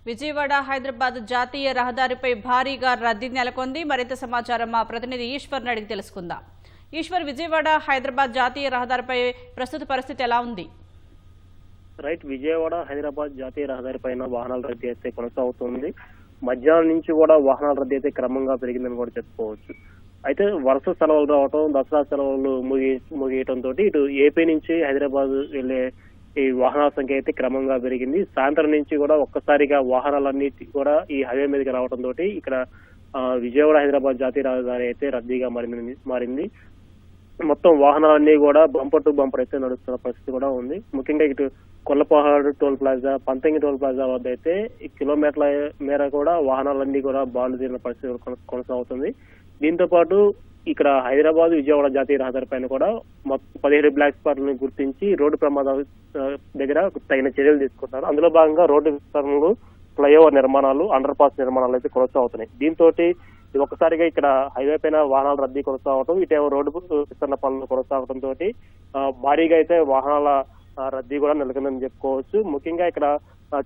విజయవాడ హైదరాబాద్ జాతీయ రహదారిపై భారీగా రద్దీ నెలకొంది. మరింత సమాచారం మా ప్రతినిధి ఈశ్వర్ని అడిగి తెలుసుకుందాం. ఈశ్వర్, విజయవాడ హైదరాబాద్ జాతీయ రహదారిపై ప్రస్తుత పరిస్థితి ఎలా ఉంది? రైట్, విజయవాడ హైదరాబాద్ జాతీయ రహదారి పైన వాహనాల రద్దీ అయితే కొనసాగుతుంది. మధ్యాహ్నం నుంచి కూడా వాహనాల రద్దీ అయితే క్రమంగా పెరిగిందని కూడా చెప్పుకోవచ్చు. అయితే వరుస సెలవులు రావటం, దసరా సెలవులు ముగియటంతో ఇటు ఏపీ నుంచి హైదరాబాద్ వెళ్లే ఈ వాహనాల సంఖ్య అయితే క్రమంగా పెరిగింది. సాయంత్రం నుంచి కూడా ఒక్కసారిగా వాహనాలన్నిటి కూడా ఈ హైవే మీదకి రావడంతో ఇక్కడ విజయవాడ హైదరాబాద్ జాతీయ రహదారి అయితే రద్దీగా మారింది. మొత్తం వాహనాలన్నీ కూడా బంపర్ టు బంపర్ అయితే నడుస్తున్న పరిస్థితి కూడా ఉంది. ముఖ్యంగా ఇటు Kollapahad toll plaza, Panthangi toll plaza వద్ద అయితే కిలోమీటర్ల మేర కూడా వాహనాలన్నీ కూడా బాండ్లు తీరిన పరిస్థితి కొనసాగుతుంది. దీంతో పాటు ఇక్కడ హైదరాబాద్ విజయవాడ జాతీయ రహదారి పైన కూడా మొత్తం 17 బ్లాక్ స్పాట్లను గుర్తించి రోడ్డు ప్రమాదాల దగ్గర తగిన చర్యలు తీసుకుంటున్నారు. అందులో భాగంగా రోడ్డు విస్తరణలు, ఫ్లైఓవర్ నిర్మాణాలు, అండర్ పాస్ నిర్మాణాలు అయితే కొనసాగుతున్నాయి. దీంతో ఒక్కసారిగా ఇక్కడ హైవే పైన వాహనాల రద్దీ కొనసాగటం, ఇటేమో రోడ్డు విస్తరణ పనులు కొనసాగడంతో భారీగా అయితే వాహనాల రద్దీ కూడా నెలకొందని చెప్పుకోవచ్చు. ముఖ్యంగా ఇక్కడ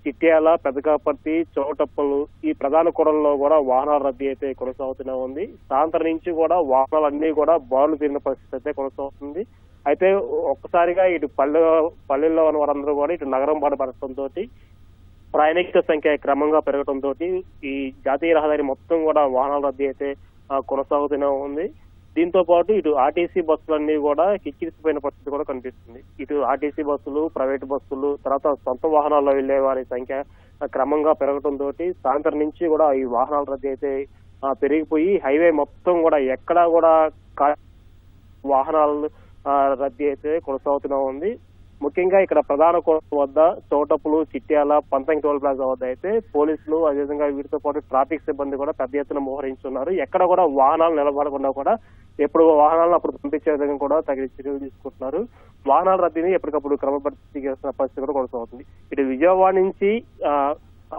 చిట్యాల, పెదకాపర్తి, చౌటప్పలు ఈ ప్రధాన కూడల్లో కూడా వాహనాల రద్దీ అయితే కొనసాగుతూనే ఉంది. సాయంత్రం నుంచి కూడా వాహనాలన్నీ కూడా బారులు తీరిన పరిస్థితి అయితే కొనసాగుతుంది. అయితే ఒక్కసారిగా ఇటు పల్లెల్లో ఉన్న వారందరూ కూడా ఇటు నగరం బాటపడటంతో ప్రయాణికుల సంఖ్య క్రమంగా పెరగడంతో ఈ జాతీయ రహదారి మొత్తం కూడా వాహనాల రద్దీ అయితే కొనసాగుతూనే ఉంది. దీంతో పాటు ఇటు ఆర్టీసీ బస్సులన్నీ కూడా కిక్కిరిసిపోయిన పరిస్థితి కూడా కనిపిస్తుంది. ఇటు ఆర్టీసీ బస్సులు, ప్రైవేట్ బస్సులు, తర్వాత సొంత వాహనాల్లో వెళ్లే వారి సంఖ్య క్రమంగా పెరగడంతో సాయంత్రం నుంచి కూడా ఈ వాహనాల రద్దీ అయితే పెరిగిపోయి హైవే మొత్తం కూడా ఎక్కడా కూడా వాహనాల రద్దీ అయితే కొనసాగుతూనే ఉంది. ముఖ్యంగా ఇక్కడ ప్రధాన కోట వద్ద చౌటప్పులు, చిట్యాల, పంతంగి టోల్ ప్లాజా వద్ద అయితే పోలీసులు, అదేవిధంగా వీటితో పాటు ట్రాఫిక్ సిబ్బంది కూడా పెద్ద ఎత్తున మోహరించున్నారు. ఎక్కడ కూడా వాహనాలు నిలబడకుండా కూడా ఎప్పుడు వాహనాలను అప్పుడు పంపించే విధంగా కూడా తగిన చర్యలు తీసుకుంటున్నారు. వాహనాల రద్దీని ఎప్పటికప్పుడు క్రమపరిచిన పరిస్థితి కూడా కొనసాగుతుంది. ఇటు విజయవాడ నుంచి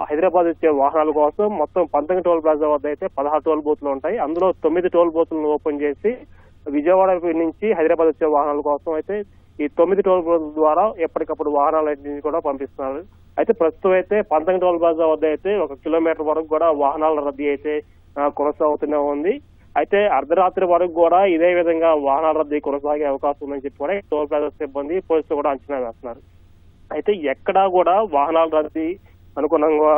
హైదరాబాద్ వచ్చే వాహనాల కోసం మొత్తం పంతంగి టోల్ ప్లాజా వద్ద అయితే 16 టోల్ బూత్లు ఉంటాయి. అందులో 9 టోల్ బూత్లను ఓపెన్ చేసి విజయవాడ నుంచి హైదరాబాద్ వచ్చే వాహనాల కోసం అయితే ఈ 9 టోల్ ప్లాజా ద్వారా ఎప్పటికప్పుడు వాహనాలన్నింటినీ కూడా పంపిస్తున్నారు. అయితే ప్రస్తుతం అయితే పంతంగి టోల్ ప్లాజా వద్ద అయితే 1 కిలోమీటర్ వరకు కూడా వాహనాల రద్దీ అయితే కొనసాగుతూనే ఉంది. అయితే అర్ధరాత్రి వరకు కూడా ఇదే విధంగా వాహనాల రద్దీ కొనసాగే అవకాశం ఉందని చెప్పి కూడా టోల్ ప్లాజా సిబ్బంది, పోలీసులు కూడా అంచనా వేస్తున్నారు. అయితే ఎక్కడా కూడా వాహనాల రద్దీ అనుగుణంగా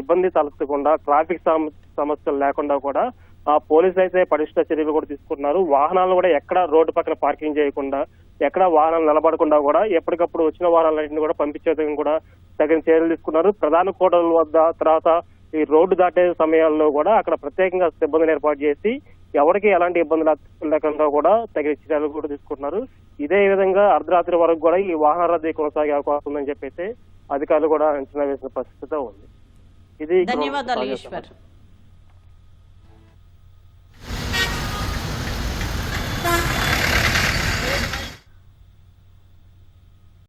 ఇబ్బంది తలెత్తకుండా, ట్రాఫిక్ సమస్యలు లేకుండా కూడా పోలీసులు అయితే పటిష్ట చర్యలు కూడా తీసుకుంటున్నారు. వాహనాలు కూడా ఎక్కడ రోడ్డు పక్కన పార్కింగ్ చేయకుండా, ఎక్కడ వాహనాలు నిలబడకుండా కూడా ఎప్పటికప్పుడు వచ్చిన వాహనాలన్నింటినీ కూడా పంపించే విధంగా కూడా తగిన చర్యలు తీసుకున్నారు. ప్రధాన కూడల వద్ద, తర్వాత ఈ రోడ్డు దాటే సమయాల్లో కూడా అక్కడ ప్రత్యేకంగా సిబ్బందిని ఏర్పాటు చేసి ఎవరికి ఎలాంటి ఇబ్బందులు లేకుండా కూడా తగిన చర్యలు కూడా తీసుకుంటున్నారు. ఇదే విధంగా అర్ధరాత్రి వరకు కూడా ఈ వాహన రద్దీ కొనసాగే అవకాశం ఉందని చెప్పేసి అధికారులు కూడా అంచనా వేసిన పరిస్థితితో ఉంది. ధన్యవాదాలు ఈశ్వర్.